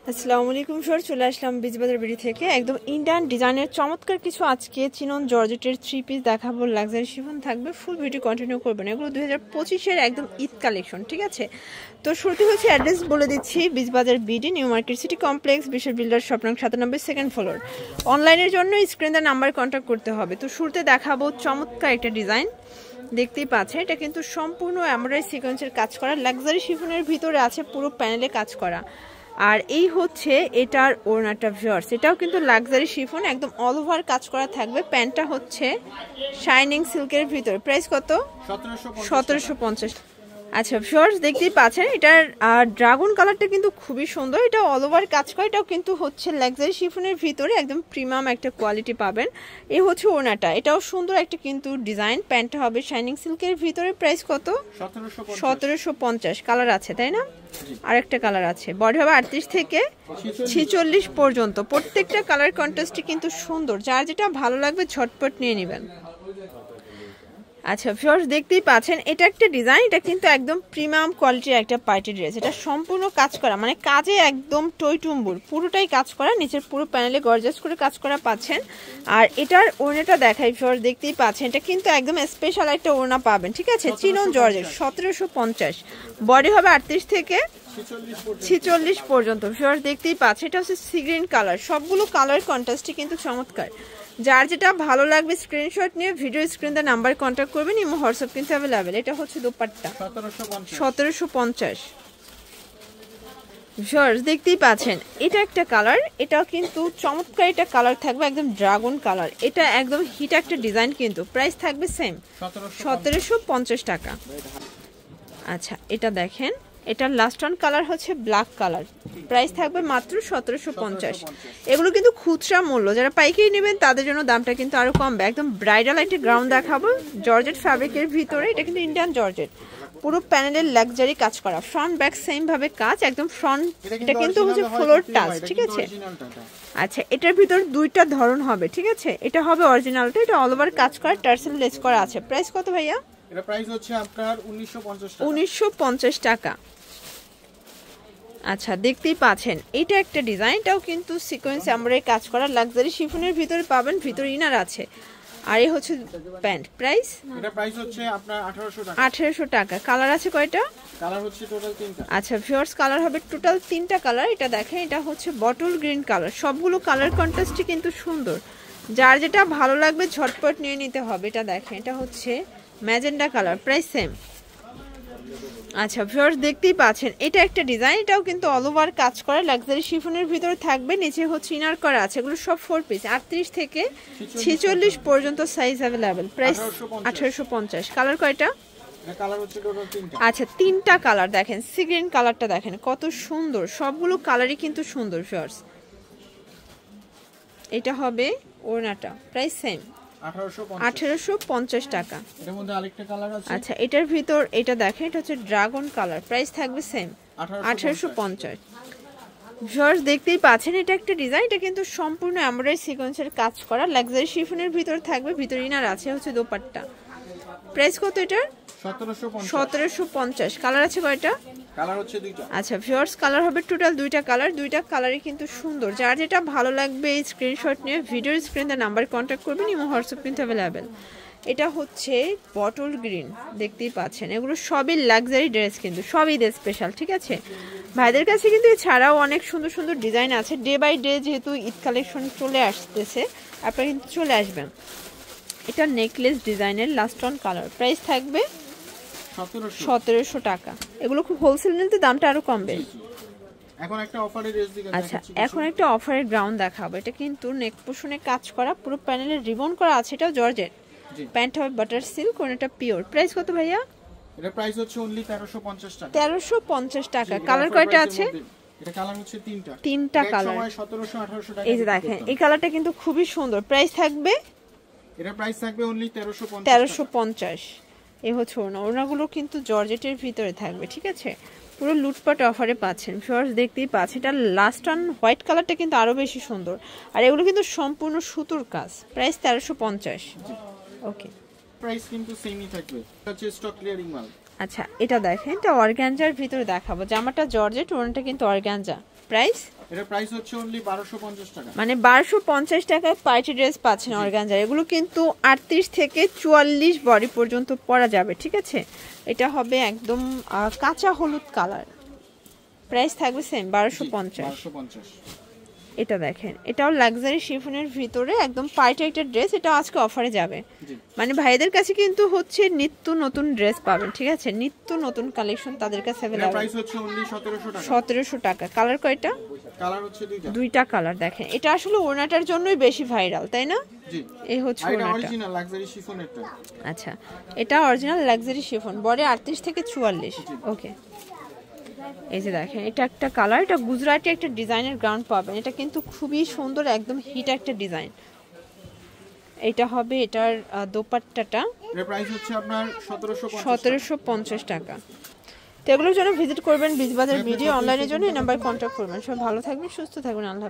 আসসালামু আলাইকুম স্যার, চলে আসলাম বীজবাজার বিডি থেকে একদম ইন্ডিয়ান ডিজাইনের চমৎকার কিছু আজকে চিনন জর্জেটের 3 পিস দেখাবো। লাক্সারি শিফন থাকবে, ফুল ভিডিও কন্টিনিউ করবেন। এগুলো 2025-এর একদম ঈদ কালেকশন, ঠিক আছে। তো শুরুতে হচ্ছে অ্যাড্রেস বলে দিচ্ছি, Beejbazar BD, New Market City Complex, Bishwa Builder shop নং 97, সেকেন্ড ফ্লোর। অনলাইনের জন্য স্ক্রিন দেওয়া নাম্বার কন্ট্যাক্ট করতে হবে। তো শুরুতে দেখাবো চমৎকার একটা ডিজাইন, দেখতেই পাচ্ছেন। এটা কিন্তু সম্পূর্ণ এমব্রয়ডারি সিকোয়েন্সের কাজ করা, লাক্সারি শিফনের ভিতরে আছে পুরো প্যানেলে কাজ করা। আর এই হচ্ছে এটার ওড়নাটা ভিউয়ার্স, এটাও কিন্তু লাক্সারি শিফন, একদম অল ওভার কাজ করা থাকবে। প্যান্টটা হচ্ছে শাইনিং সিল্কের ভিতরে। প্রাইস কত? 1750। আচ্ছা ভিউয়ার্স, দেখতেই পাচ্ছেন এটার ড্রাগন কালারটা কিন্তু খুবই সুন্দর। এটা অল ওভার কাজ করা, এটাও কিন্তু হচ্ছে লাক্সারি শিফনের ভিতরে একদম প্রিমিয়াম একটা কোয়ালিটি পাবেন। এই হচ্ছে ওড়নাটা, এটাও সুন্দর একটা কিন্তু ডিজাইন। প্যান্টটা হবে শাইনিং সিল্কের ভিতরে। প্রাইস কত? 1750। কালার আছে তাই না? আরেকটা কালার আছে। বডি হবে 38 থেকে 46 পর্যন্ত। প্রত্যেকটা কালার কন্ট্রাস্টই কিন্তু সুন্দর, যার যেটা ভালো লাগবে ঝটপট নিয়ে নেবেন। আচ্ছা ভিউয়ার্স, দেখতেই পাচ্ছেন এটা একটা ডিজাইন, এটা কিন্তু একদম প্রিমিয়াম কোয়ালিটির একটা পার্টি ড্রেস। এটা সম্পূর্ণ কাজ করা, মানে কাজে একদম টইটুম্বুর, পুরোটাই কাজ করা। নিচের পুরো প্যানেলে গর্জাস করে কাজ করা পাচ্ছেন। আর এটার ওড়নাটা দেখাই ভিউয়ার্স, দেখতেই পাচ্ছেন এটা কিন্তু একদম স্পেশাল একটা ওড়না পাবেন, ঠিক আছে। Chinon georgette, 1750। বডি হবে 38 থেকে 46 পর্যন্ত। ভিউয়ার্স দেখতেই পাচ্ছেন এটা হচ্ছে সি গ্রিন কালার। সবগুলো কালার কন্ট্রাস্টই কিন্তু চমৎকার। যার যেটা ভালো লাগবে স্ক্রিনশট নিয়ে ভিডিও স্ক্রিনে নাম্বার কন্ট্যাক্ট করবেন। ইমো হোয়াটসঅ্যাপ কিন্তু অ্যাভেলেবেল। এটা হচ্ছে দোপাট্টা, 1750। ভিউয়ার্স দেখতেই পাচ্ছেন এটা একটা কালার, এটাও কিন্তু চমৎকার একটা কালার থাকবে, একদম ড্রাগন কালার। এটা একদম হিট একটা ডিজাইন কিন্তু। প্রাইস থাকবে সেম, 1750 টাকা। আচ্ছা এটা দেখেন, এটার লাস্ট ওয়ান কালার হচ্ছে ব্ল্যাক কালার। প্রাইস থাকবে মাত্র 1750। এগুলো কিন্তু খুচরা মূল্য, যারা পাইকারি নেবেন তাদের জন্য দামটা কিন্তু আরো কমবে। একদম ব্রাইডাল একটা গ্রাউন্ড দেখাবো, জর্জেট ফ্যাব্রিকের ভিতরে। এটা কিন্তু ইন্ডিয়ান জর্জেট, পুরো প্যানেলের লাক্সারি কাজ করা। ফ্রন্ট ব্যাক সেম ভাবে কাজ, একদম ফ্রন্ট। এটা কিন্তু হচ্ছে ফ্লোর টাচ, ঠিক আছে। আচ্ছা এটার ভিতর দুইটা ধরন হবে, ঠিক আছে। এটা হবে অরিজিনালটা, এটা অল ওভার কাজ করা, টার্সেল লেস করা আছে। প্রাইস কত ভাইয়া? এটা প্রাইস হচ্ছে আপনার 1950 টাকা। আচ্ছা দেখতেই পাচ্ছেন এটা একটা ডিজাইন, এটাও কিন্তু সিকোয়েন্স এমব্রয়ডারি কাজ করা, লাক্সারি শিফনের ভিতরে পাবেন, ভিতরে ইনার আছে। আর এই হচ্ছে প্যান্ট। প্রাইস? এটা প্রাইস হচ্ছে আপনার 1800 টাকা। 1800 টাকা। কালার আছে কয়টা? কালার হচ্ছে টোটাল 3টা। আচ্ছা ভিউয়ার্স, কালার হবে টোটাল 3টা কালার। এটা দেখেন, এটা হচ্ছে বটল গ্রিন কালার। সবগুলো কালার কন্ট্রাস্টই কিন্তু সুন্দর, যার যেটা ভালো লাগবে ঝটপট নিয়ে নিতে হবে। এটা দেখেন, এটা হচ্ছে ম্যাজেন্ডা কালার। Price same. আচ্ছা ভিউয়ার্স দেখতেই পাচ্ছেন এটা একটা ডিজাইন, এটাও কিন্তু অল ওভার কাজ করা, লাক্সারি শিফনের ভিতরে থাকবে। নিচে হচ্ছে ইনার করা আছে। এগুলো সব 4 পিস, 38 থেকে 46 পর্যন্ত সাইজ অ্যাভেলেবেল। প্রাইস 1850। কালার কয়টা? কালার হচ্ছে টোটাল 3টা। আচ্ছা 3টা কালার দেখেন। সি গ্রিন কালারটা দেখেন কত সুন্দর, সবগুলো কালারই কিন্তু সুন্দর ভিউয়ার্স। এটা হবে ওড়নাটা। প্রাইস সেম, 1850 টাকা। এর মধ্যে আরেকটা কালার আছে। আচ্ছা এটার ভিতর এটা দেখেন, এটা হচ্ছে ড্রাগন কালার। প্রাইস থাকবে সেম, 1850। ভিউয়ার্স দেখতেই পাচ্ছেন এটা একটা ডিজাইন, এটা কিন্তু সম্পূর্ণ এমব্রয়ডারি সিকোয়েন্সের কাজ করা, লাক্সারি শিফনের ভিতর থাকবে, ভিতর ইনার আছে হচ্ছে দোপাট্টা। প্রাইস কত এটার? 1750। কালার আছে কয়টা? কালার হচ্ছে 2টা। আচ্ছা ভিউয়ার্স, কালার হবে টোটাল 2টা কালার। 2টা কালারই কিন্তু সুন্দর, যার যেটা ভালো লাগবে এই স্ক্রিনশট নিয়ে ভিডিওর স্ক্রিনে নাম্বার কন্ট্যাক্ট করবেন। ইমো হোয়াটসঅ্যাপ কিন্তু অ্যাভেলেবেল। এটা হচ্ছে বটল গ্রিন, দেখতেই পাচ্ছেন। এগুলো সবই লাক্সারি ড্রেস, কিন্তু সবই ঈদের স্পেশাল, ঠিক আছে। ভাইদের কাছে কিন্তু এছাড়াও অনেক সুন্দর সুন্দর ডিজাইন আছে। ডে বাই ডে যেহেতু ঈদ কালেকশন চলে আসতেছে, আপনারা কিন্তু চলে আসবেন। এটা নেকলেস ডিজাইনের লাস্ট ওয়ান কালার। প্রাইস থাকবে 1700 টাকা। এগুলো খুব হোলসেল নিতে দামটা আরো কমবে। এখন একটা অফারের ড্রেস দিকে। আচ্ছা এখন একটা অফারের গ্রাউন্ড দেখাবো। এটা কিন্তু নেক পোর্শনে কাজ করা, পুরো প্যানেলে রিবন করা আছে। এটাও জর্জেট। প্যান্ট হবে বাটার সিল্ক, কোনটা পিওর। প্রাইস কত ভাইয়া? এটা প্রাইস হচ্ছে অনলি 1350 টাকা। 1350 টাকা। কালার কয়টা আছে? এটা কালার হচ্ছে 3টা। 3টা কালার। সময় 1700 1800 টাকা। এই যে দেখেন এই কালারটা কিন্তু খুবই সুন্দর। প্রাইস থাকবে? এটা প্রাইস থাকবে অনলি 1350। 1350। এই হচ্ছে ওড়না। ওড়নাগুলো কিন্তু জর্জেটের ভিতরে থাকবে, ঠিক আছে। পুরো লুটপাট অফারে পাচ্ছেন ভিউয়ার্স, দেখতেই পাচ্ছেন। এটা লাস্ট ওয়ান হোয়াইট কালারটা কিন্তু আরো বেশি সুন্দর। আর এগুলো কিন্তু সম্পূর্ণ সুতোর কাজ। প্রাইস 1350। ওকে, প্রাইস কিন্তু সেমই থাকবে। এটা হচ্ছে স্টক ক্লিয়ারিং মাল। আচ্ছা এটা দেখেন, এটা অর্গানজার ভিতরে দেখাবো। জামাটা জর্জেট, ওনাটা কিন্তু অর্গানজা। প্রাইস? এটা প্রাইস হচ্ছে অনলি 1250 টাকা। মানে 1250 টাকায় পার্টি ড্রেস পাচ্ছেন অর্গানজার। এগুলো কিন্তু 38 থেকে 44 বডি পর্যন্ত পরা যাবে, ঠিক আছে। এটা হবে একদম কাঁচা হলুদ কালার। প্রাইস থাকবে সেম 1250। এটা দেখেন, এটাও লাক্সারি শিফনের ভিতরে একদম পার্টি একটা ড্রেস। এটা আজকে অফারে যাবে, মানে ভাইদের কাছে কিন্তু হচ্ছে নিত্য নতুন ড্রেস পাবেন, ঠিক আছে। নিত্য নতুন কালেকশন তাদের কাছে अवेलेबल। প্রাইস হচ্ছে অনলি 1700 টাকা। 1700 টাকা। কালার কয়টা? কালার হচ্ছে দুইটা কালার। দেখেন এটা আসলে ওড়নাটার জন্যই বেশি ভাইরাল, তাই না? জি, এই হচ্ছে এটা ওড়নাটা। অরিজিনাল লাক্সারি শিফন এটা। আচ্ছা, এটা অরিজিনাল লাক্সারি শিফন, বডি 38 থেকে 44। ওকে, এই যে দেখেন এটা একটা কালার। এটা গুজরাটি একটা ডিজাইনের গ্রাউন্ড পাবেন। এটা কিন্তু খুবই সুন্দর, একদম হিট একটা ডিজাইন। এটা হবে এটার দোপাট্টাটা। এর প্রাইস হচ্ছে আপনার 1750 টাকা। তো এগুলোর জন্য ভিজিট করবেন বিজবাজার ভিডিও অনলাইনের জন্য এই নাম্বার কন্ট্যাক্ট করবেন। সবাই ভালো থাকবেন, সুস্থ থাকবেন, আল্লাহ।